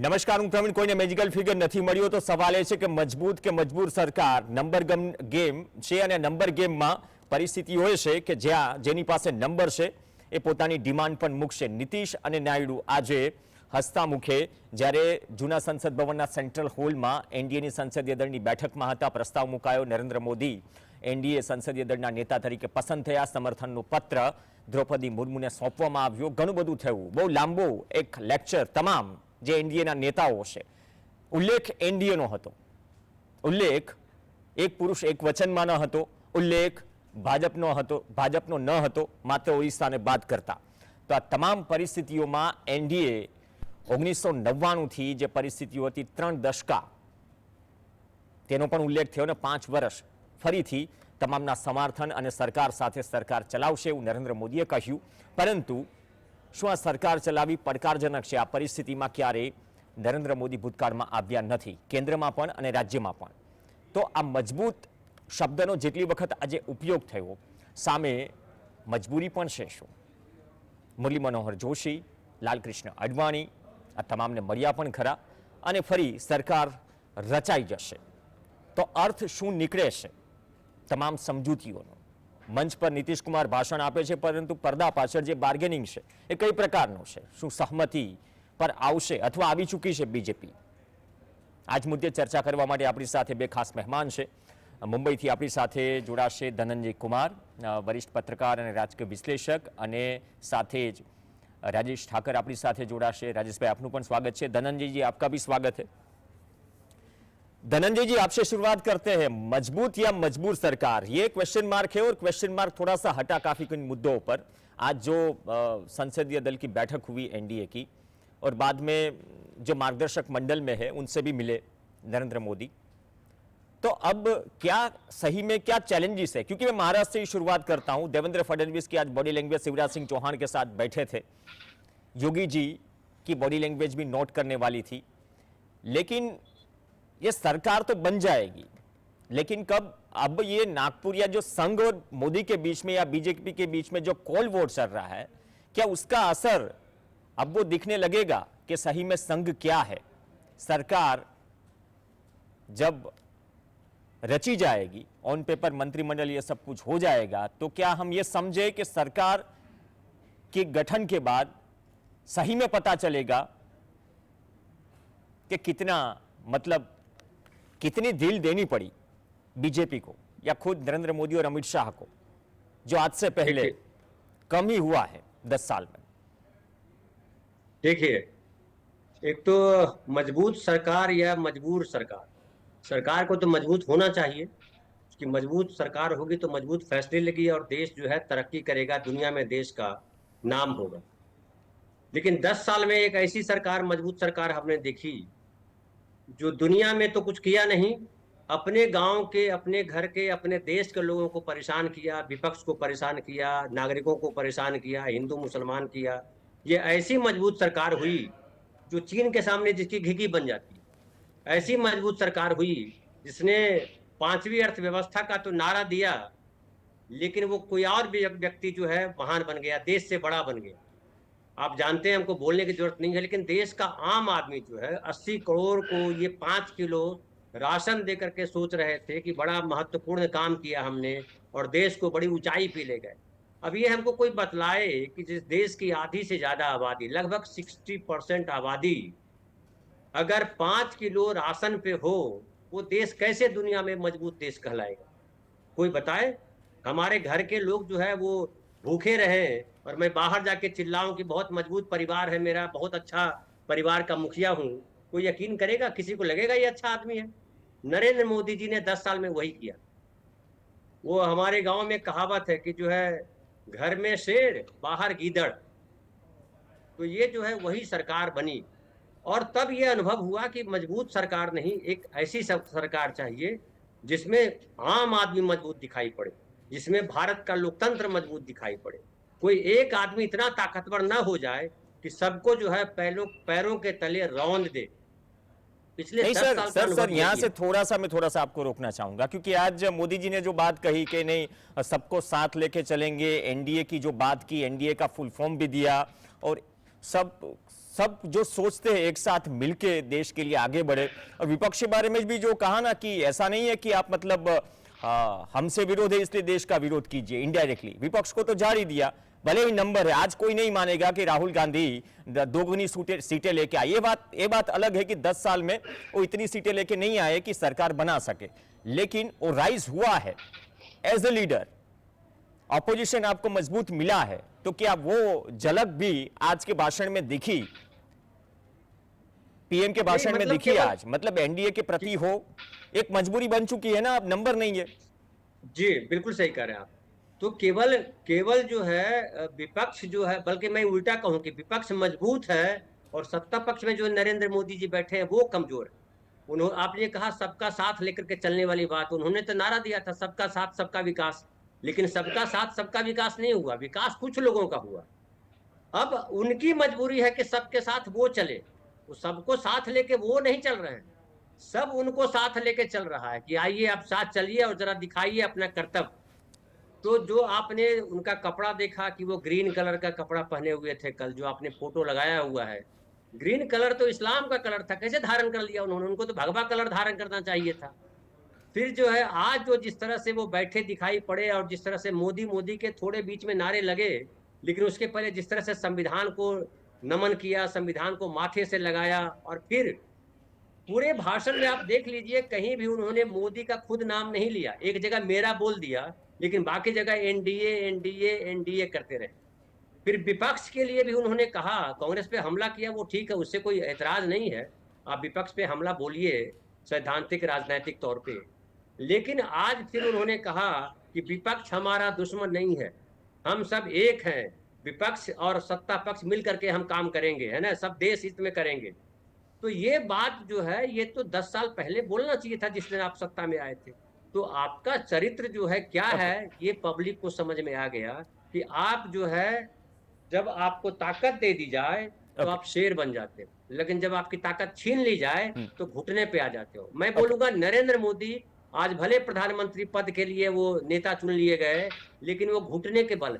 નમસ્કાર, હું પ્રવીણ. કોઈને મેજિકલ ફિગર નથી મળ્યો તો સવાલ એ છે કે મજબૂત કે મજબૂર સરકાર નંબર ગેમ છે અને નંબર ગેમમાં પરિસ્થિતિ હોય છે કે જેની પાસે નંબર છે એ પોતાની ડિમાન્ડ પણ મૂકશે. નીતિશ અને નાયડુ આજે હસતા મુખે જ્યારે જૂના સંસદ ભવનના સેન્ટ્રલ હોલમાં એનડીએની સંસદીય દળની બેઠકમાં હતા, પ્રસ્તાવ મુકાયો. નરેન્દ્ર મોદી એનડીએ સંસદીય દળના નેતા તરીકે પસંદ થયા. સમર્થનનું પત્ર દ્રૌપદી મુર્મુને સોંપવામાં આવ્યું. ઘણું બધું થયું. બહુ લાંબો એક લેક્ચર તમામ જે એનડીએના નેતાઓ છે. ઉલ્લેખ એનડીએનો હતો. ઉલ્લેખ એક પુરુષ એક વચનમાં ન હતો. ઉલ્લેખ ભાજપનો ન હતો, માત્ર ઓરિસ્સાને બાદ કરતા. તો આ તમામ પરિસ્થિતિઓમાં એનડીએ 1999થી જે પરિસ્થિતિઓ હતી, 3 દશકા, તેનો પણ ઉલ્લેખ થયો ને 5 વર્ષ ફરીથી તમામના સમર્થન અને સરકાર સાથે સરકાર ચલાવશે એવું નરેન્દ્ર મોદીએ કહ્યું. પરંતુ શું આ સરકાર ચલાવી પડકારજનક છે? આ પરિસ્થિતિમાં ક્યારેય નરેન્દ્ર મોદી ભૂતકાળમાં આવ્યા નથી, કેન્દ્રમાં પણ અને રાજ્યમાં પણ. તો આ મજબૂત શબ્દનો જેટલી વખત આજે ઉપયોગ થયો, સામે મજબૂરી પણ છે શું? મુરલી મનોહર જોશી, લાલકૃષ્ણ અડવાણી આ તમામને મળ્યા પણ ખરા અને ફરી સરકાર રચાઈ જશે તો અર્થ શું નીકળે છે તમામ સમજૂતીઓનો? મંચ પર નીતિશ કુમાર ભાષણ આપે છે, પરંતુ પડદા પાછળ જે બાર્ગેનિંગ છે એ કઈ પ્રકારનું છે? શું સહમતિ પર આવશે અથવા આવી ચૂકી છે બીજેપી? આજ મુદ્દે ચર્ચા કરવા માટે આપણી સાથે બે ખાસ મહેમાન છે. મુંબઈથી આપણી સાથે જોડાશે ધનંજય કુમાર, વરિષ્ઠ પત્રકાર અને રાજકીય વિશ્લેષક, અને સાથે જ राजेश ठाकर अपनी साथ जोड़ाशे. राजेश भाई, आपનું પણ स्वागत है. धनंजय जी, आपका भी स्वागत है. धनंजय जी, आपसे शुरुआत करते हैं. मजबूत या मजबूर सरकार, ये क्वेश्चन मार्क है और क्वेश्चन मार्क थोड़ा सा हटा काफी कुछ मुद्दों पर. आज जो संसदीय दल की बैठक हुई एनडीए की और बाद में जो मार्गदर्शक मंडल में है उनसे भी मिले नरेंद्र मोदी, तो अब क्या सही में क्या चैलेंजेस है? क्योंकि मैं महाराष्ट्र से ही शुरुआत करता हूं. देवेंद्र फडणवीस की आज बॉडी लैंग्वेज शिवराज सिंह चौहान के साथ बैठे थे. योगी जी की बॉडी लैंग्वेज भी नोट करने वाली थी. लेकिन ये सरकार तो बन जाएगी, लेकिन कब? अब ये नागपुर या जो संघ और मोदी के बीच में या बीजेपी के बीच में जो कॉल वोट चल रहा है, क्या उसका असर अब वो दिखने लगेगा कि सही में संघ क्या है? सरकार जब रची जाएगी, ऑन पेपर मंत्रिमंडल ये सब कुछ हो जाएगा, तो क्या हम ये समझे कि सरकार के गठन के बाद सही में पता चलेगा कि कितना, मतलब कितनी ढील देनी पड़ी बीजेपी को या खुद नरेंद्र मोदी और अमित शाह को, जो आज से पहले कम ही हुआ है 10 साल में? देखिए, एक तो मजबूत सरकार या मजबूर सरकार, सरकार को तो मजबूत होना चाहिए. उसकी मजबूत सरकार होगी तो मजबूत फैसले लेगी और देश जो है तरक्की करेगा, दुनिया में देश का नाम होगा. लेकिन 10 साल में एक ऐसी सरकार, मजबूत सरकार हमने देखी जो दुनिया में तो कुछ किया नहीं, अपने गांव के, अपने घर के, अपने देश के लोगों को परेशान किया, विपक्ष को परेशान किया, नागरिकों को परेशान किया, हिंदू मुसलमान किया. ये ऐसी मजबूत सरकार हुई जो चीन के सामने जिसकी घिघी बन जाती है. ऐसी मजबूत सरकार हुई जिसने 5वीं अर्थव्यवस्था का तो नारा दिया, लेकिन वो कोई और भी व्यक्ति जो है महान बन गया, देश से बड़ा बन गया. आप जानते हैं, हमको बोलने की जरूरत नहीं है, लेकिन देश का आम आदमी जो है 80 करोड़ को ये 5 किलो राशन दे करके सोच रहे थे कि बड़ा महत्वपूर्ण काम किया हमने और देश को बड़ी ऊंचाई पे ले गए. अब ये हमको कोई बतलाए कि जिस देश की आधी से ज्यादा आबादी, लगभग 60% आबादी अगर 5 किलो राशन पे हो, वो देश कैसे दुनिया में मजबूत देश कहलाएगा? कोई बताए. हमारे घर के लोग जो है वो भूखे रहे और मैं बाहर जाके चिल्लाऊं कि बहुत मजबूत परिवार है मेरा, बहुत अच्छा परिवार का मुखिया हूं, कोई यकीन करेगा? किसी को लगेगा ये अच्छा आदमी है? नरेंद्र मोदी जी ने 10 साल में वही किया. वो हमारे गांव में कहावत है कि जो है घर में शेर बाहर गीदड़. तो ये जो है वही सरकार बनी. और तब ये अनुभव हुआ कि मजबूत सरकार नहीं, एक ऐसी सरकार चाहिए जिसमें आम आदमी मजबूत दिखाई पड़े, जिसमें भारत का लोकतंत्र मजबूत दिखाई पड़े. कोई एक आदमी इतना ताकतवर ना हो जाए कि सबको जो है पैरों के तले रौंद दे. पिछले नहीं 10 साल सर, यहाँ से मैं थोड़ा सा आपको रोकना चाहूंगा, क्योंकि आज मोदी जी ने जो बात कही कि नहीं सबको साथ लेके चलेंगे, एनडीए की जो बात की, एनडीए का फुल फॉर्म भी दिया और सब सब जो सोचते हैं एक साथ मिलके देश के लिए आगे बढ़े। और विपक्ष के बारे में भी जो कहा ना कि ऐसा नहीं है कि आप मतलब हमसे विरोध है इसलिए देश का विरोध कीजिए, इनडायरेक्टली विपक्ष को तो जारी दिया, भले ही नंबर है। आज कोई नहीं मानेगा कि राहुल गांधी दोगुनी सीटें लेके आए। ये बात अलग है कि 10 साल में वो इतनी सीटें लेके नहीं आए कि सरकार बना सके, लेकिन वो राइज हुआ है एज ए लीडर। ऑपोजिशन आपको मजबूत मिला है, तो क्या वो झलक भी आज के भाषण में दिखी, पीएम के भाषण में दिखी आज? मतलब एनडीए के प्रति हो, एक मजबूरी बन चुकी है ना, अब नंबर नहीं है। जी बिल्कुल सही कह रहे हैं आप। तो केवल जो है विपक्ष जो है, बल्कि मैं उल्टा कहूं कि विपक्ष मजबूत है और सत्ता पक्ष में जो नरेंद्र मोदी जी बैठे हैं वो कमजोर है। उन्होंने, आपने कहा सबका साथ लेकर के चलने वाली बात, उन्होंने तो नारा दिया था सबका साथ सबका विकास, लेकिन सबका साथ सबका विकास नहीं हुआ, विकास कुछ लोगों का हुआ। अब उनकी मजबूरी है कि सबके साथ वो चले, वो सबको साथ लेके वो नहीं चल रहे हैं, सब उनको साथ लेके चल रहा है कि आइए आप साथ चलिए और जरा दिखाइए अपना कर्तव्य। तो जो आपने उनका कपड़ा देखा कि वो ग्रीन कलर का कपड़ा पहने हुए थे, कल जो आपने फोटो लगाया हुआ है, ग्रीन कलर तो इस्लाम का कलर था, कैसे धारण कर लिया उन्होंने? उनको तो भगवा कलर धारण करना चाहिए था। फिर जो है आज जो जिस तरह से वो बैठे दिखाई पड़े और जिस तरह से मोदी मोदी के थोड़े बीच में नारे लगे, लेकिन उसके पहले जिस तरह से संविधान को नमन किया, संविधान को माथे से लगाया, और फिर पूरे भाषण में आप देख लीजिए कहीं भी उन्होंने मोदी का खुद नाम नहीं लिया। एक जगह मेरा बोल दिया, लेकिन बाकी जगह एनडीए एनडीए एनडीए करते रहे। फिर विपक्ष के लिए भी उन्होंने कहा, कांग्रेस पे हमला किया वो ठीक है, उससे कोई ऐतराज नहीं है, आप विपक्ष पे हमला बोलिए सैद्धांतिक राजनीतिक तौर पे, लेकिन आज फिर उन्होंने कहा कि विपक्ष हमारा दुश्मन नहीं है, हम सब एक हैं, विपक्ष और सत्ता पक्ष मिल करके हम काम करेंगे, है ना, सब देश हित में करेंगे। तो ये बात जो है ये तो 10 साल पहले बोलना चाहिए था जिस दिन आप सत्ता में आए थे। तो आपका चरित्र जो है क्या है ये पब्लिक को समझ में आ गया कि आप जो है जब आपको ताकत दे दी जाए तो आप शेर बन जाते हो, लेकिन जब आपकी ताकत छीन ली जाए तो घुटने पे आ जाते हो। मैं बोलूंगा नरेंद्र मोदी आज भले प्रधानमंत्री पद के लिए वो नेता चुन लिए गए, लेकिन वो घुटने के बल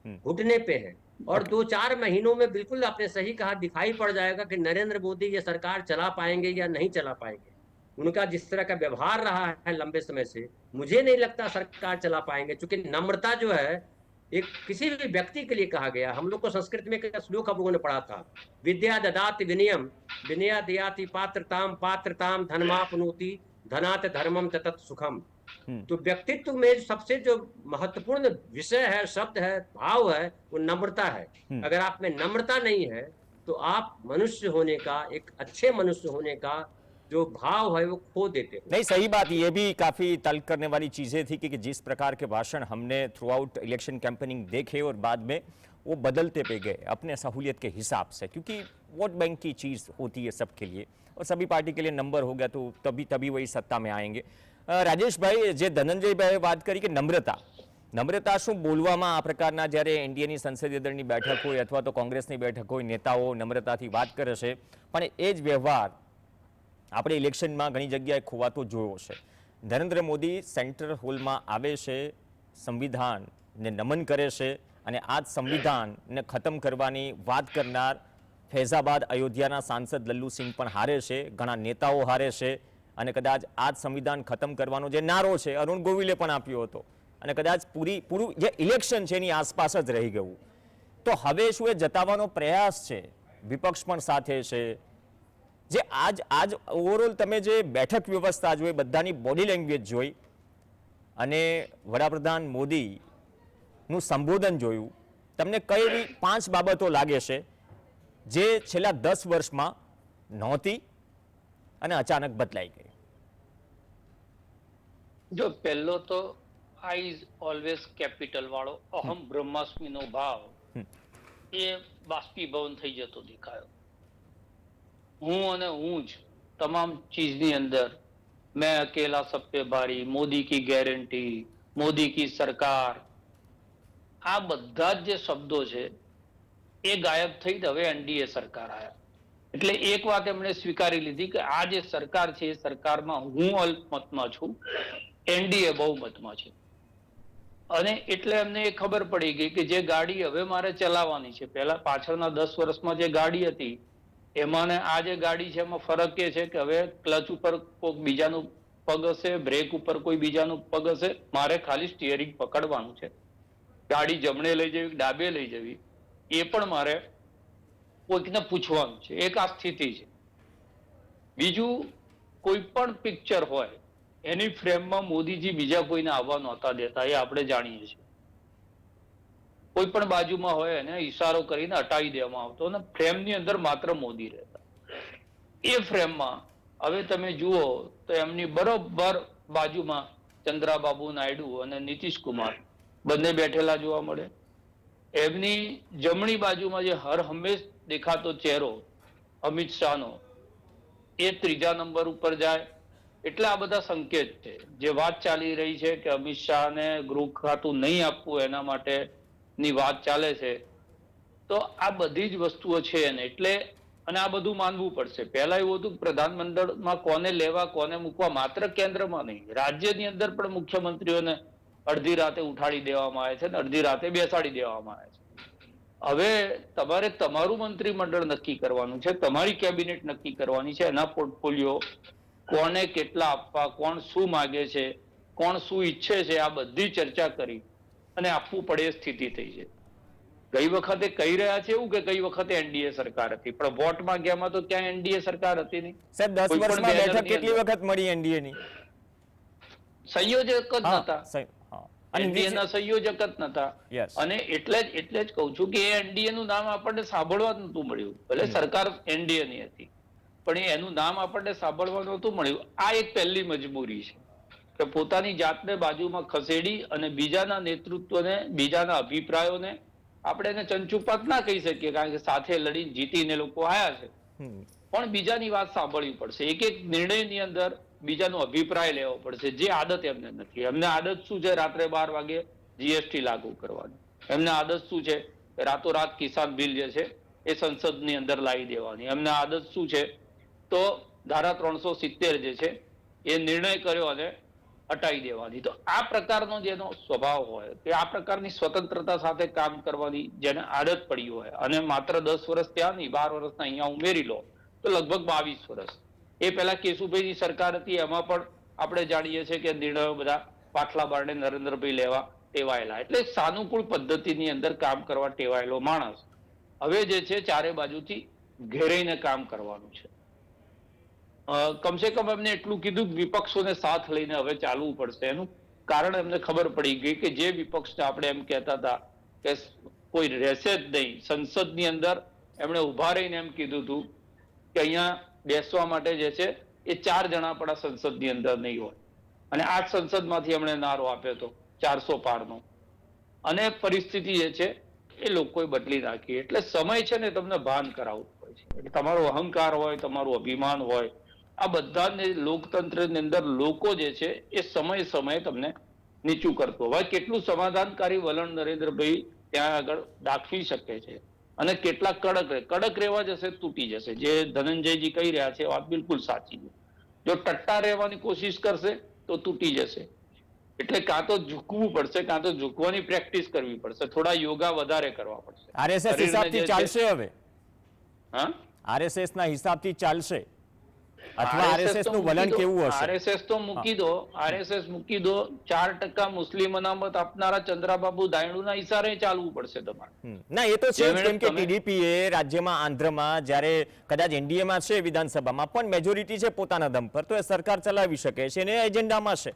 घुटने पे है। और 2-4 महीनों में बिल्कुल आपने सही कहा, दिखाई पड़ जाएगा कि नरेंद्र मोदी ये सरकार चला पाएंगे या नहीं चला पाएंगे। उनका जिस तरह का व्यवहार रहा है लंबे समय से, मुझे नहीं लगता सरकार चला पाएंगे, क्योंकि नम्रता जो है एक किसी भी व्यक्ति के लिए कहा गया। हम लोग को संस्कृत में एक श्लोक हम लोगों ने पढ़ा था, विद्या ददाति विनयम विनया दयाति पात्रताम पात्रताम धर्मापनोति धनात धर्मम ततत सुखम। तो व्यक्तित्व में सबसे जो महत्वपूर्ण विषय है, शब्द है, भाव है, वो नम्रता है। अगर आप में नम्रता नहीं है तो आप मनुष्य होने का, एक अच्छे मनुष्य होने का जो भाव है वो खो देते हो। नहीं, सही बात, ये भी काफी तल्ख करने वाली चीजें थी कि जिस प्रकार के भाषण हमने थ्रू आउट इलेक्शन कैंपेनिंग देखे और बाद में वो बदलते पे गए अपने सहूलियत के हिसाब से, क्योंकि वोट बैंक की चीज होती है सबके लिए और सभी पार्टी के लिए नंबर हो गया तो तभी वही सत्ता में आएंगे। રાજેશ ભાઈ, જે ધનંજયભાઈએ વાત કરી કે નમ્રતા શું બોલવામાં આ પ્રકારના જ્યારે એનડીએની સંસદીય દળની બેઠક હોય અથવા તો કોંગ્રેસની બેઠક હોય, નેતાઓ નમ્રતાથી વાત કરે છે, પણ એ જ વ્યવહાર આપણે ઇલેક્શનમાં ઘણી જગ્યાએ ખોવાતો જોયો છે। નરેન્દ્ર મોદી સેન્ટ્રલ હોલમાં આવે છે, સંવિધાનને નમન કરે છે અને આ જ સંવિધાનને ખતમ કરવાની વાત કરનાર ફૈઝાબાદ અયોધ્યાના સાંસદ લલ્લુ સિંહ પણ હારે છે, ઘણા નેતાઓ હારે છે અને કદાચ આ જ સંવિધાન ખતમ કરવાનો જે નારો છે અરુણ ગોવિલે પણ આપ્યો હતો અને કદાચ પૂરું જે ઇલેક્શન છે એની આસપાસ જ રહી ગયું। તો હવે શું એ જતાવવાનો પ્રયાસ છે, વિપક્ષ પણ સાથે છે, જે આજ ઓવરઓલ તમે જે બેઠક વ્યવસ્થા જોઈ, બધાની બોડી લેંગ્વેજ જોઈ અને વડાપ્રધાન મોદીનું સંબોધન જોયું, તમને કઈ એવી 5 બાબતો લાગે છે જે છેલ્લા 10 વર્ષમાં નહોતી અને અચાનક બદલાઈ ગઈ? જો પહેલો તો આઈ ઇઝ ઓલવેઝ કેપિટલ વાળો અહમ બ્રહ્માસ્મિનો ભાવ એ બાષ્પીભવન થઈ જતો દેખાયો। હું અને હું જ તમામ ચીજની અંદર, मैं अकेला सब पे भारी, मोदी की गैरंटी, मोदी की सरकार, આ બધા જે શબ્દો છે એ ગાયબ થઈ હવે એનડીએ સરકાર આવ્યા। એટલે એક વાત એમણે સ્વીકારી લીધી કે આ જે સરકાર છે એ સરકારમાં હું અલ્પમતમાં છું, એનડીએ બહુમતમાં છે। અને એટલે એમને એ ખબર પડી ગઈ કે જે ગાડી હવે મારે ચલાવવાની છે, પહેલા પાછળના 10 વર્ષમાં જે ગાડી હતી એમાં ને આ જે ગાડી છે એમાં ફરક એ છે કે હવે ક્લચ ઉપર કોઈક બીજાનું પગ હશે, બ્રેક ઉપર કોઈ બીજાનું પગ હશે, મારે ખાલી સ્ટીયરિંગ પકડવાનું છે. ગાડી જમણે લઈ જવી, ડાબે લઈ જવી, એ પણ મારે કોઈકને પૂછવાનું છે. એક આ સ્થિતિ છે. બીજું, કોઈ પણ પિક્ચર હોય એની ફ્રેમમાં મોદીજી બીજા કોઈને આવવા નહોતા દેતા, એ આપણે જાણીએ છીએ. કોઈ પણ બાજુમાં હોય એને ઈશારો કરીને હટાવી દેવામાં આવતો અને ફ્રેમની અંદર માત્ર મોદી રહેતા. એ ફ્રેમમાં હવે તમે જુઓ તો એમની બરોબર બાજુમાં ચંદ્રાબાબુ નાયડુ અને નીતિશ કુમાર બંને બેઠેલા જોવા મળે. એમની જમણી બાજુમાં જે હર હંમેશ દેખાતો ચહેરો અમિત શાહનો, એ ત્રીજા નંબર ઉપર જાય. એટલે આ બધા સંકેત છે. જે વાત ચાલી રહી છે કે અમિત શાહને ગૃહ ખાતું નહીં આપવું એના માટે ની વાત ચાલે છે, તો આ બધી જ વસ્તુઓ છે ને. એટલે અને આ બધું માનવું પડશે. પહેલા એવું હતું પ્રધાનમંડળમાં કોને લેવા કોને મૂકવા, માત્ર કેન્દ્રમાં નહીં, રાજ્યની અંદર પણ મુખ્યમંત્રીઓને અડધી રાતે ઉઠાડી દેવામાં આવે છે અને અડધી રાતે બેસાડી દેવામાં આવે છે. હવે તમારે તમારું મંત્રીમંડળ નક્કી કરવાનું છે, તમારી કેબિનેટ નક્કી કરવાની છે, એના પોર્ટફોલિયો કોને કેટલા આપવા, કોણ શું માગે છે, કોણ શું ઈચ્છે છે, આ બધી ચર્ચા કરી અને આપવું પડે એ સ્થિતિ થઈ છે. ગઈ વખતે કહી રહ્યા છે એવું કે ગઈ વખતે એનડીએ સરકાર હતી, પણ વોટ માંગ્યામાં તો ક્યાં એનડીએ સરકાર હતી નહીં. સાહેબ 10 વર્ષમાં બેઠક કેટલી વખત મળી એનડીએ ની? સંયોજક જ નતા, અને એનડીએના સંયોજક જ નતા. અને એટલે જ કહું છું કે એ એનડીએ નું નામ આપણને સાંભળવા નતું મળ્યું. ભલે સરકાર એનડીએ ની હતી, પણ એનું નામ આપણને સાંભળવા નતું મળ્યું. આ એક પહેલી મજબૂરી છે કે પોતાની જાતને બાજુમાં ખસેડી અને બીજાના નેતૃત્વને, બીજાના અભિપ્રાયોને આપણે એને ચંચુપાત ના કહી શકીએ, કારણ કે સાથે લડીને જીતીને લોકો આયા છે, પણ બીજાની વાત સાંભળવી પડશે. એક એક નિર્ણયની અંદર બીજાનો અભિપ્રાય લેવો પડશે, જે આદત એમને નથી. એમને આદત શું છે? રાત્રે 12 વાગે જીએસટી લાગુ કરવાની. એમને આદત શું છે? રાતોરાત કિસાન બિલ જે છે એ સંસદની અંદર લાવી દેવાની. એમને આદત શું છે? તો ધારા 370 જે છે એ નિર્ણય કર્યો અને હટાવી દેવાની. તો આ પ્રકારનો જેનો સ્વભાવ હોય, કે આ પ્રકારની સ્વતંત્રતા સાથે કામ કરવાની જેને આદત પડી હોય, અને માત્ર 10 વર્ષ ત્યાં નહીં, 12 વર્ષના અહીંયા ઉમેરી લો તો લગભગ 22 વર્ષ. એ પહેલા કેશુભાઈની સરકાર હતી, એમાં પણ આપણે જાણીએ છીએ કે નિર્ણયો બધા પાછલા બારણે નરેન્દ્રભાઈ લેવા ટેવાયેલા. એટલે સાનુકૂળ પદ્ધતિની અંદર કામ કરવા ટેવાયેલો માણસ હવે જે છે ચારે બાજુથી ઘેરાઈને કામ કરવાનું છે. કમસે કમ એમને એટલું કીધું કે વિપક્ષોને સાથ લઈને હવે ચાલવું પડશે. એનું કારણ એમને ખબર પડી ગઈ કે જે વિપક્ષને આપણે એમ કહેતા હતા કે કોઈ રહેશે જ નહીં સંસદની અંદર, એમણે ઉભા રહીને એમ કીધું હતું કે અહીંયા બેસવા માટે જે છે એ 4 જણા પણ આ સંસદની અંદર નહીં હોય. અને આ સંસદમાંથી એમણે નારો આપ્યો હતો 400 પારનો. અને પરિસ્થિતિ જે છે એ લોકોએ બદલી નાખી. એટલે સમય છે ને તમને ભાન કરાવવું પડે છે. એટલે તમારો અહંકાર હોય, તમારું અભિમાન હોય, આ બધાને લોકતંત્રની અંદર લોકો જે છે એ સમય સમયે તમને નીચું કરતો હોય. કેટલું સમાધાનકારી વલણ નરેન્દ્રભાઈ ત્યાં આગળ દાખવી શકે છે, અને કેટલા કડક રહેવા જશે તૂટી જશે. જે ધનંજયજી કહી રહ્યા છે વાત બિલકુલ સાચી છે. જો ટટ્ટા રહેવાની કોશિશ કરશે તો તૂટી જશે. એટલે કાં તો ઝૂકવું પડશે, કાં તો ઝૂકવાની પ્રેક્ટિસ કરવી પડશે, થોડા યોગા વધારે કરવા પડશે. આરએસએસ હિસાબથી ચાલશે હવે? હા, આરએસએસ ના હિસાબથી ચાલશે અથવા આરએસએસ નું વલણ કેવું હશે? આરએસએસ તો મૂકી દો, આરએસએસ મૂકી દો. 4% મુસ્લિમ અનામત આપનારા ચંદ્રાબાબુ નાયડુના ઈશારે ચાલવું પડશે તમારે. ના, એ તો છે જ, કેમ કે ટીડીપી એ રાજ્યમાં, આંધ્રમાં જ્યારે કદાચ એનડીએમાં છે, વિધાનસભામાં પણ મેજોરિટી છે પોતાના દમ પર, તો એ સરકાર ચલાવી શકે છે અને એજન્ડામાં છે.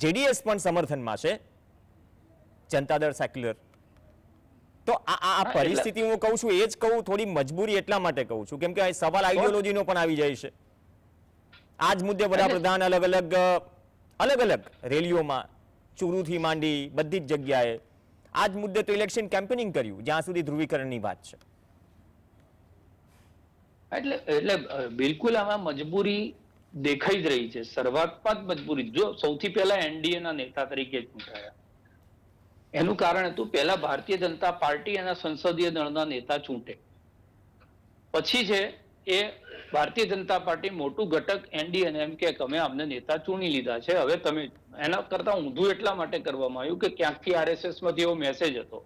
જેડીએસ પણ સમર્થનમાં છે, જનતા દળ સેક્યુલર. તો આ પરિસ્થિતિ હું કહું છું, એ જ કહું, થોડી મજબૂરી એટલા માટે કહું છું કેમ કે સવાલ આઈડિયોલોજીનો પણ આવી જાય છે. આ જ મુદ્દે વડાપ્રધાન અલગ અલગ રેલીઓમાં, ચૂરુથી માંડી બધી જ જગ્યાએ આ જ મુદ્દે તો ઇલેક્શન કેમ્પેનિંગ કર્યું, જ્યાં સુધી ધ્રુવીકરણની વાત છે. એટલે બિલકુલ આમાં મજબૂરી દેખાઈ જ રહી છે. શરૂઆતમાં જ મજબૂરી. જો સૌથી પહેલા એનડીએ ના નેતા તરીકે ચૂંટાયા, એનું કારણ હતું પહેલા ભારતીય જનતા પાર્ટી અને સંસદીય દળના નેતા ચૂંટે, પછી છે એ ભારતીય જનતા પાર્ટી મોટું ઘટક એનડીએ એમ કે અમે અમને નેતા ચૂણી લીધા છે, હવે તમે. એના કરતા ઊંધું એટલા માટે કરવામાં આવ્યું કે ક્યાંકથી આરએસએસ માંથી એવો મેસેજ હતો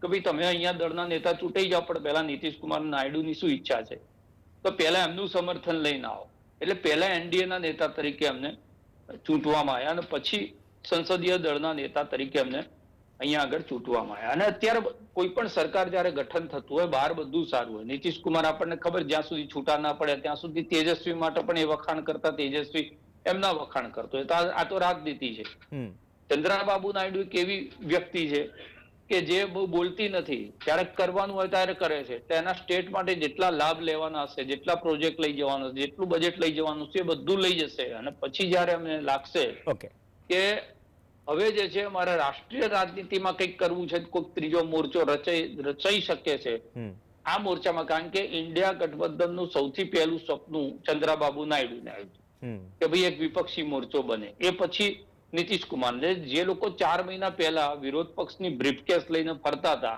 કે ભાઈ તમે અહીંયા દળના નેતા ચૂંટાઈ જાઓ, પણ પહેલા નીતિશ કુમાર નાયડુની શું ઈચ્છા છે, તો તો પહેલા એમનું સમર્થન લઈને આવો. એટલે પહેલા એનડીએના નેતા તરીકે એમને ચૂંટવામાં આવ્યા અને પછી સંસદીય દળના નેતા તરીકે એમને અહીંયા આગળ ચૂંટવામાં આવ્યા. અને અત્યારે કોઈ પણ સરકાર જયારે ગઠન થતું હોય બહાર બધું સારું હોય. નીતિશ કુમાર આપણને ખબર જ્યાં સુધી છૂટા ના પડે ત્યાં સુધી તેજસ્વી માટે પણ એ વખાણ કરતા, તેજસ્વી એમના વખાણ કરતો હોય. તો આ તો રાજનીતિ છે. ચંદ્રબાબુ નાયડુ એક એવી વ્યક્તિ છે કે જે બહુ બોલતી નથી, જ્યારે કરવાનું હોય ત્યારે કરે છે. તેના સ્ટેટ માટે જેટલા લાભ લેવાના હશે, જેટલા પ્રોજેક્ટ લઈ જવાના હશે, જેટલું બજેટ લઈ જવાનું છે એ બધું લઈ જશે. અને પછી જયારે અમને લાગશે કે હવે જે છે અમારે રાષ્ટ્રીય રાજનીતિમાં કંઈક કરવું છે, કોઈક ત્રીજો મોરચો રચાઈ શકે છે આ મોરચામાં. કારણ કે ઇન્ડિયા ગઠબંધનનું સૌથી પહેલું સપનું ચંદ્રબાબુ નાયડુને આવ્યું કે ભાઈ એક વિપક્ષી મોરચો બને. એ પછી નીતિશ કુમારને, જે લોકો 4 મહિના પહેલા વિરોધ પક્ષની બ્રીફકેસ લઈને ફરતા હતા,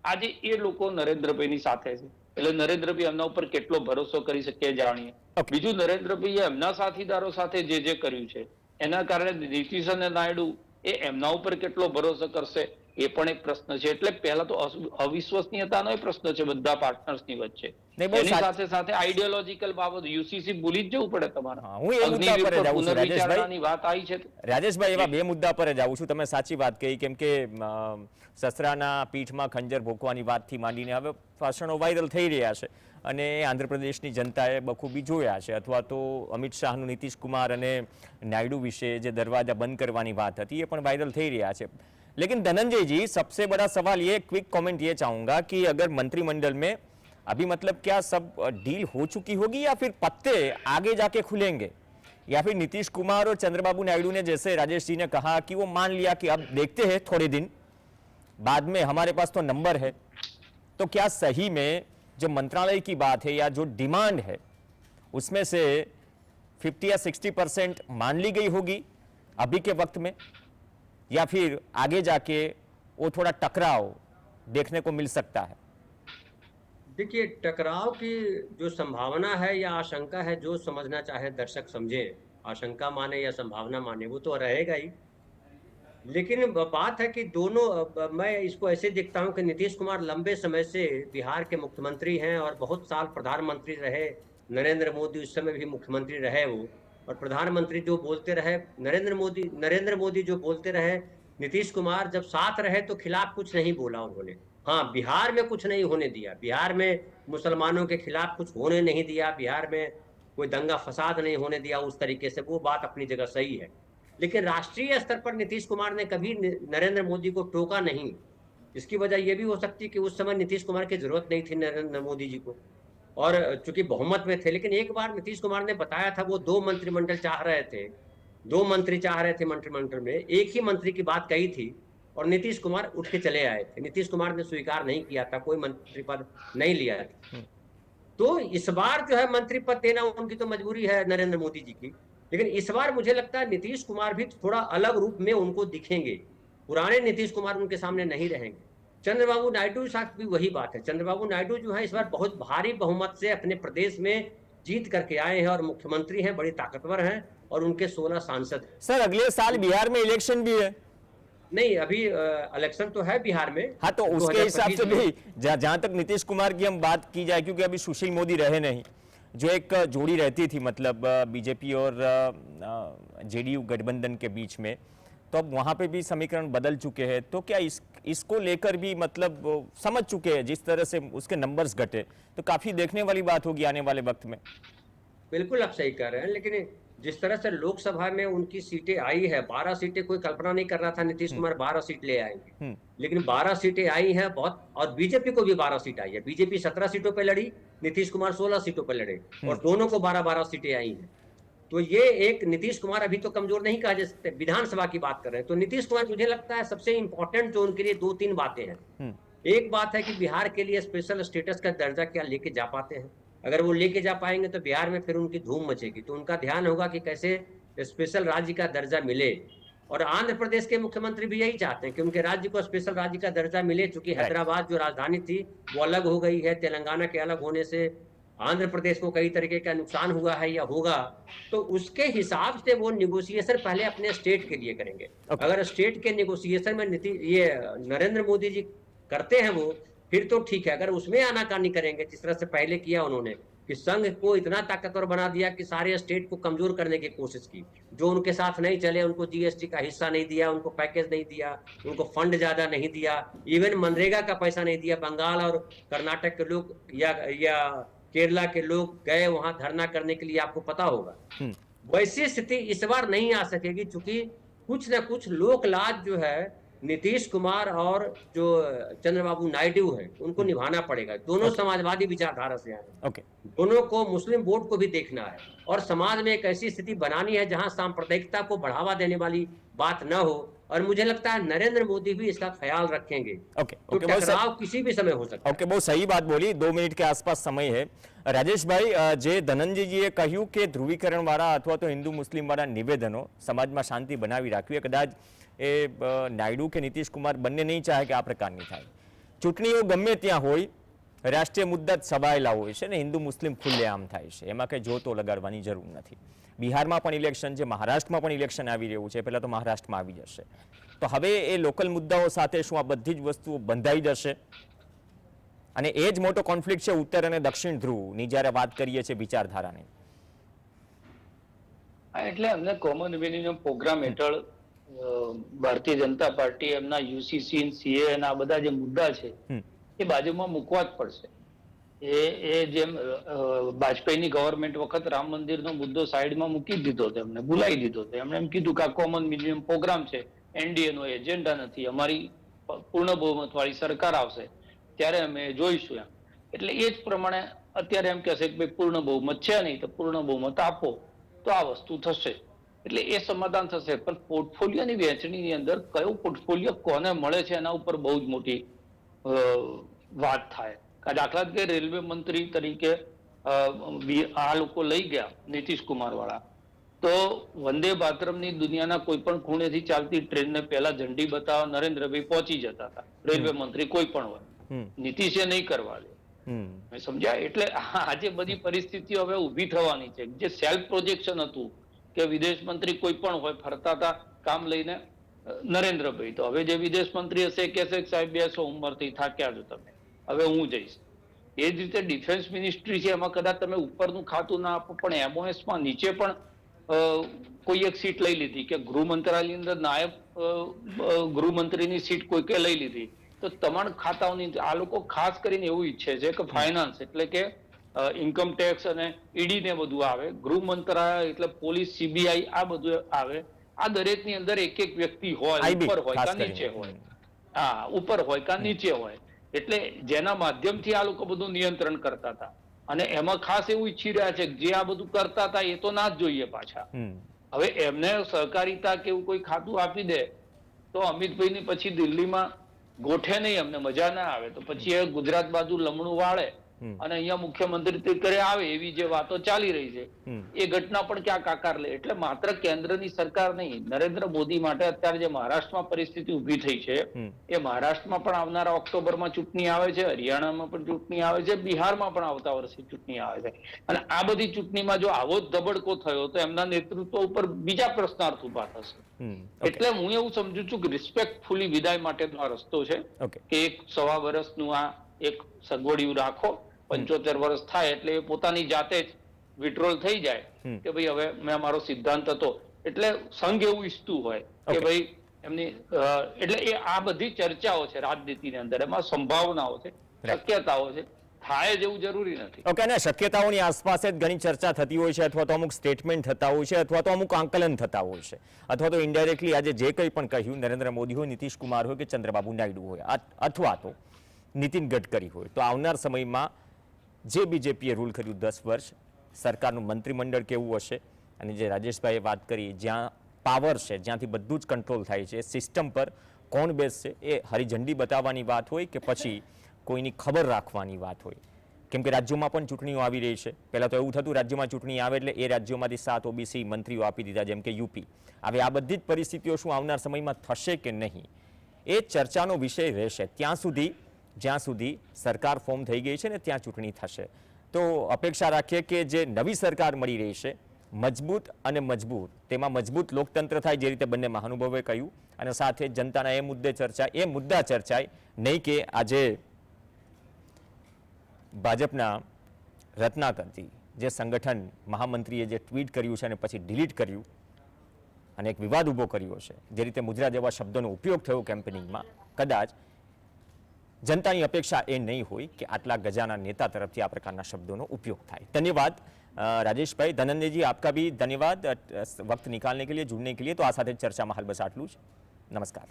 આજે એ લોકો નરેન્દ્રભાઈની સાથે છે. એટલે નરેન્દ્રભાઈ એમના ઉપર કેટલો ભરોસો કરી શકીએ જાણીએ. બીજું, નરેન્દ્રભાઈએ એમના સાથીદારો સાથે જે કર્યું છે એના કારણે નીતિશ અને નાયડુ એ એમના ઉપર કેટલો ભરોસો કરશે એ પણ એક પ્રશ્ન છે. એટલે પહેલા તો અવિશ્વસનીયતાનો એ પ્રશ્ન છે બધા પાર્ટનર્સની વચ્ચે. એની સાથે સાથે આઈડિયોલોજીકલ બાબત યુસીસી ભૂલી જ જવું પડે તમારે. હું એ મુદ્દા પર જ આવું છું રાજેશભાઈ. વાત આવી છે રાજેશભાઈ, એવા બે મુદ્દા પર જ આવું છું. તમે સાચી વાત કહી, કેમ કે સસરાના પીઠમાં ખંજર ભોંકવાની વાતથી માંડીને હવે ભાષણો વાયરલ થઈ રહ્યા છે અને આંધ્રપ્રદેશની જનતાએ બખૂબી જોયા છે. અથવા તો અમિત શાહનું નીતિશ કુમાર અને નાયડુ વિશે જે દરવાજા બંધ કરવાની વાત હતી એ પણ વાयरल થઈ રહ્યા છે. लेकिन धनंजय जी, सबसे बड़ा सवाल ये, क्विक कमेंट ये चाहूंगा कि अगर मंत्रिमंडल में अभी मतलब क्या सब डील हो चुकी होगी या फिर पत्ते आगे जाके खुलेंगे, या फिर नीतीश कुमार और चंद्रबाबू नायडू ने, जैसे राजेश जी ने कहा कि वो मान लिया कि अब देखते हैं थोड़े दिन बाद में, हमारे पास तो नंबर है, तो क्या सही में जो मंत्रालय की बात है या जो डिमांड है उसमें से 50 या 60% मान ली गई होगी अभी के वक्त में, या फिर आगे जाके वो थोड़ा टकराव देखने को मिल सकता है? देखिए, टकराव की जो संभावना है या आशंका है, जो समझना चाहे दर्शक समझे, आशंका माने या संभावना माने, वो तो रहेगा ही. लेकिन बात है कि दोनों, मैं इसको ऐसे देखता हूं कि नीतीश कुमार लंबे समय से बिहार के मुख्यमंत्री हैं और बहुत साल प्रधानमंत्री रहे. नरेंद्र मोदी उस समय भी मुख्यमंत्री रहे वो, और प्रधानमंत्री जो बोलते रहे नरेंद्र मोदी जो बोलते रहे, नीतीश कुमार जब साथ रहे तो खिलाफ कुछ नहीं बोला उन्होंने. हाँ, बिहार में कुछ नहीं होने दिया, बिहार में मुसलमानों के खिलाफ कुछ होने नहीं दिया, बिहार में कोई दंगा फसाद नहीं होने दिया उस तरीके से, वो बात अपनी जगह सही है. लेकिन राष्ट्रीय स्तर पर नीतीश कुमार ने कभी नरेंद्र मोदी को टोका नहीं. इसकी वजह यह भी हो सकती है कि उस समय नीतीश कुमार की जरूरत नहीं थी नरेंद्र मोदी जी को, और चूंकि बहुमत में थे. लेकिन एक बार नीतीश कुमार ने बताया था, वो 2 मंत्रिमंडल चाह रहे थे, 2 मंत्री चाह रहे थे मंत्रिमंडल में, एक ही मंत्री की बात कही थी और नीतीश कुमार उठ के चले आए थे. नीतीश कुमार ने स्वीकार नहीं किया था, कोई मंत्री पद नहीं लिया था. तो इस बार जो है मंत्री पद देना उनकी तो मजबूरी है नरेंद्र मोदी जी की. लेकिन इस बार मुझे लगता है नीतीश कुमार भी थोड़ा अलग रूप में उनको दिखेंगे. पुराने नीतीश कुमार उनके सामने नहीं रहेंगे. चंद्रबाबू नायडू के साथ भी वही बात है. चंद्रबाबू नायडू जो है इस बार बहुत भारी बहुमत से अपने प्रदेश में जीत करके आए हैं और मुख्यमंत्री हैं, बड़े ताकतवर हैं, और उनके 16 सांसद हैं. सर, अगले साल बिहार में इलेक्शन भी है. नहीं, अभी इलेक्शन तो है बिहार में. हाँ, तो उसके हिसाब से भी जहां तक नीतीश कुमार की हम बात की जाए, क्योंकि अभी सुशील मोदी रहे नहीं, जो एक जोड़ी रहती थी मतलब बीजेपी और जेडीयू गठबंधन के बीच में, तो अब वहां पे भी समीकरण बदल चुके हैं. तो क्या इसको लेकर भी मतलब समझ चुके हैं, जिस तरह से उसके नंबर्स घटे, तो काफी देखने वाली बात होगी आने वाले वक्त में. बिल्कुल आप सही कह रहे हैं. लेकिन जिस तरह से लोकसभा में उनकी सीटें आई है, 12 सीटें, कोई कल्पना नहीं कर रहा था नीतीश कुमार 12 सीट ले आएंगे, लेकिन 12 सीटें आई हैं बहुत. और बीजेपी को भी 12 सीट आई है. बीजेपी 17 सीटों पर लड़ी, नीतीश कुमार 16 सीटों पर लड़े, और दोनों को 12-12 सीटें आई हैं. तो ये एक, नीतीश कुमार अभी तो कमजोर नहीं कहा जा सकते. विधानसभा की बात कर रहे हैं तो नीतीश कुमार, मुझे लगता है सबसे इंपॉर्टेंट जो उनके लिए 2-3 बातें हैं. एक बात है कि बिहार के लिए स्पेशल स्टेटस का दर्जा क्या लेके जा पाते हैं. अगर वो लेके जा पाएंगे तो बिहार में फिर उनकी धूम मचेगी. तो उनका ध्यान होगा कि कैसे स्पेशल राज्य का दर्जा मिले. और आंध्र प्रदेश के मुख्यमंत्री भी यही चाहते हैं कि उनके राज्य को स्पेशल राज्य का दर्जा मिले. चूंकि हैदराबाद जो राजधानी थी वो अलग हो गई है, तेलंगाना के अलग होने से आंध्र प्रदेश को कई तरीके का नुकसान हुआ है या होगा. तो उसके हिसाब से वो निगोशिएशन पहले अपने स्टेट के लिए करेंगे. अगर स्टेट के निगोशिएशन में ये नरेंद्र मोदी जी करते हैं वो, फिर तो ठीक है. अगर उसमें आनाकानी करेंगे जिस तरह से पहले किया उन्होंने, कि संघ को इतना ताकतवर बना दिया कि सारे स्टेट को कमजोर करने की कोशिश की। जो उनके साथ नहीं चले उनको जीएसटी का हिस्सा नहीं दिया, उनको पैकेज नहीं दिया, उनको फंड ज्यादा नहीं दिया, इवन मनरेगा का पैसा नहीं दिया। बंगाल और कर्नाटक के लोग या केरला के लोग गए वहां धरना करने के लिए, आपको पता होगा। वैसी स्थिति इस बार नहीं आ सकेगी, क्योंकि कुछ ना कुछ लोक लाज जो है नीतीश कुमार और जो चंद्रबाबू नायडू है उनको निभाना पड़ेगा। दोनों समाजवादी विचारधारा से आए, दोनों को मुस्लिम वोट को भी देखना है और समाज में एक ऐसी स्थिति बनानी है जहां सांप्रदायिकता को बढ़ावा देने वाली बात न हो। और मुझे लगता है नरेंद्र मोदी भी इसका ख्याल रखेंगे। तो टकराव किसी भी समय हो सकता है। बहुत सही बात बोली। 2 मिनिट के आसपास समय है। રાજેશભાઈ, જે ધનંજયજીએ કહ્યું કે ધ્રુવીકરણવાળા અથવા તો હિન્દુ મુસ્લિમવાળા નિવેદનો સમાજમાં શાંતિ બનાવી રાખવી, કદાચ એ નાયડુ કે નીતિશ કુમાર બંને નહીં ચાહે કે આ પ્રકારની થાય. ચૂંટણીઓ ગમે ત્યાં હોય, રાષ્ટ્રીય મુદ્દા સવાયેલા હોય છે ને હિન્દુ મુસ્લિમ ખુલ્લેઆમ થાય છે, એમાં કંઈ જોતો લગાડવાની જરૂર નથી. બિહારમાં પણ ઇલેક્શન છે, મહારાષ્ટ્રમાં પણ ઇલેક્શન આવી રહ્યું છે, પહેલાં તો મહારાષ્ટ્રમાં આવી જશે. તો હવે એ લોકલ મુદ્દાઓ સાથે શું આ બધી જ વસ્તુઓ બંધાઈ જશે? અને એ જ મોટો કોન્ફ્લિક્ટ છે ઉત્તર અને દક્ષિણ ધ્રુવની જ્યારે વાત કરીએ છીએ વિચારધારાની. એટલે અમને કોમન મિનિમમ પ્રોગ્રામ હેઠળ ભારતીય જનતા પાર્ટી એમના યુસીસી સીએ અને આ બધા જે મુદ્દા છે એ બાજુમાં મૂકવા જ પડશે. એ જેમ વાજપેયીની ગવર્મેન્ટ વખત રામ મંદિરનો મુદ્દો સાઈડમાં મૂકી દીધો હતો, એમને ભૂલાઈ દીધો હતો. એમણે એમ કીધું કે આ કોમન મિનિમમ પ્રોગ્રામ છે, એનડીએ નો એજન્ડા નથી, અમારી પૂર્ણ બહુમત વાળી સરકાર આવશે ત્યારે અમે જોઈશું એમ. એટલે એ જ પ્રમાણે અત્યારે એમ કહેશે કે ભાઈ પૂર્ણ બહુમત છે નહીં તો પૂર્ણ બહુમત આપો તો આ વસ્તુ થશે. એટલે એ સમાધાન થશે. પણ પોર્ટફોલિયોની વહેંચણીની અંદર કયો પોર્ટફોલિયો કોને મળે છે એના ઉપર બહુ જ મોટી વાત થાય. દાખલા તરીકે રેલવે મંત્રી તરીકે આ લોકો લઈ ગયા નીતિશ કુમાર વાળા, તો વંદે ભારતની દુનિયાના કોઈ પણ ખૂણેથી ચાલતી ટ્રેનને પહેલા ઝંડી બતાવવા નરેન્દ્રભાઈ પહોંચી જતા હતા, રેલવે મંત્રી કોઈ પણ હોય. નીતિશે નહીં કરવા દે, સમજ્યા? એટલે આજે બધી પરિસ્થિતિઓ હવે ઉભી થવાની છે. જે સેલ્ફ પ્રોજેક્શન હતું કે વિદેશ મંત્રી કોઈ પણ હોય ફરતા હતા કામ લઈને નરેન્દ્રભાઈ, તો હવે જે વિદેશ મંત્રી હશે કહેશે કે સાહેબ બેસો, ઉંમરથી થાક્યા છો તમે, હવે હું જઈશ. એ જ રીતે ડિફેન્સ મિનિસ્ટ્રી છે, એમાં કદાચ તમે ઉપરનું ખાતું ના આપો પણ એમઓએસ માં નીચે પણ કોઈ એક સીટ લઈ લીધી કે ગૃહ મંત્રાલયની અંદર નાયબ ગૃહમંત્રીની સીટ કોઈકે લઈ લીધી, તો તમામ ખાતાઓની આ લોકો ખાસ કરીને એવું ઈચ્છે છે કે ફાઇનાન્સ એટલે કે ઇન્કમ ટેક્સ અને ઈડી ને બધું આવે, ગૃહ મંત્રાલય એટલે પોલીસ, સીબીઆઈ આ બધું આવે. આ દરેકની અંદર એક એક વ્યક્તિ હોય, ઉપર હોય કે નીચે હોય. હા, ઉપર હોય કે નીચે હોય. એટલે જેના માધ્યમથી આ લોકો બધું નિયંત્રણ કરતા હતા. અને એમાં ખાસ એવું ઈચ્છી રહ્યા છે કે જે આ બધું કરતા હતા એ તો ના જ જોઈએ પાછા. હવે એમને સહકારિતા કે એવું કોઈ ખાતું આપી દે તો અમિતભાઈ ની પછી દિલ્હીમાં ગોઠે નહીં, અમને મજા ના આવે. તો પછી એ ગુજરાત બાજુ લમણું વાળે અને અહીંયા મુખ્યમંત્રી તરીકે આવે એવી જે વાતો ચાલી રહી છે એ ઘટના પણ ક્યાંક આકાર લે. એટલે માત્ર કેન્દ્રની સરકાર નહીં, નરેન્દ્ર મોદી માટે અત્યારે જે મહારાષ્ટ્રમાં પરિસ્થિતિ ઉભી થઈ છે એ મહારાષ્ટ્રમાં પણ આવનારા ઓક્ટોબરમાં ચૂંટણી આવે છે, હરિયાણામાં પણ ચૂંટણી આવે છે, બિહારમાં પણ આવતા વર્ષે ચૂંટણી આવે છે. અને આ બધી ચૂંટણીમાં જો આવો જ ધબડકો થયો તો એમના નેતૃત્વ ઉપર બીજા પ્રશ્નાર્થ ઉભા થશે. એટલે હું એવું સમજુ છું કે રિસ્પેક્ટફુલી વિદાય માટેનો આ રસ્તો છે કે એક 1.25 વર્ષનું આ એક સગવડિયું રાખો, 75 વર્ષ થાય એટલે એ પોતાની જાતે જ વિડ્રોલ થઈ જાય કે ભાઈ હવે મેં મારો સિદ્ધાંત હતો. એટલે સંઘ એવું ઈચ્છતું હોય કે ભાઈ એમની એટલે એ આ બધી ચર્ચાઓ છે રાજનીતિની અંદર, એમાં સંભાવનાઓ છે, શક્યતાઓ છે, થાય જેવું જરૂરી નથી. ઓકે, અને શક્યતાઓની આસપાસ જ ઘણી ચર્ચા થતી હોય છે, અથવા તો અમુક સ્ટેટમેન્ટ થતા હોય છે, અથવા તો અમુક આંકલન થતા હોય છે, અથવા તો ઇનડાયરેક્ટલી આજે જે કંઈ પણ કહ્યું નરેન્દ્ર મોદી હોય, નીતિશ કુમાર હોય કે ચંદ્રબાબુ નાયડુ હોય, અથવા તો નીતિન ગડકરી હોય, તો આવનાર સમયમાં જે બીજેપીએ રૂલ કર્યું 10 વર્ષ, સરકારનું મંત્રીમંડળ કેવું હશે, અને જે રાજેશભાઈએ વાત કરી જ્યાં પાવર છે, જ્યાંથી બધું જ કંટ્રોલ થાય છે, સિસ્ટમ પર કોણ બેસશે, એ હરી ઝંડી બતાવવાની વાત હોય કે પછી કોઈની ખબર રાખવાની વાત હોય. કેમ કે રાજ્યોમાં પણ ચૂંટણીઓ આવી રહી છે. પહેલાં તો એવું થતું રાજ્યમાં ચૂંટણી આવે એટલે એ રાજ્યોમાંથી 7 ઓબીસી મંત્રીઓ આપી દીધા, જેમ કે યુપી. હવે આ બધી જ પરિસ્થિતિઓ શું આવનાર સમયમાં થશે કે નહીં, એ ચર્ચાનો વિષય રહેશે જ્યાં સુધી સરકાર ફોર્મ થઈ ગઈ છે ને ત્યાં ચૂંટણી થશે. તો અપેક્ષા રાખીએ કે જે નવી સરકાર મળી રહી છે મજબૂત અને મજબૂત, તેમાં મજબૂત લોકતંત્ર થાય, જે રીતે બંને મહાનુભાવોએ કહ્યું, અને સાથે જનતાના એ મુદ્દા ચર્ચાય નહીં કે આજે ભાજપના રત્નાકરજી, જે સંગઠન મહામંત્રીએ જે ટ્વીટ કર્યું છે અને પછી ડિલીટ કર્યું અને એક વિવાદ ઊભો કર્યો છે, જે રીતે મુજરા જેવા શબ્દોનો ઉપયોગ થયો કેમ્પેનિંગમાં, કદાચ જનતાની અપેક્ષા એ નહીં હોય કે આટલા ગજાના નેતા તરફથી આ પ્રકારના શબ્દોનો ઉપયોગ થાય. ધન્યવાદ राजेश भाई. धनंजय जी आपका भी धन्यवाद वक्त निकालने के लिए, जुड़ने के लिए. तो आ साथ चर्चा में हाल बस आटलू ज. नमस्कार.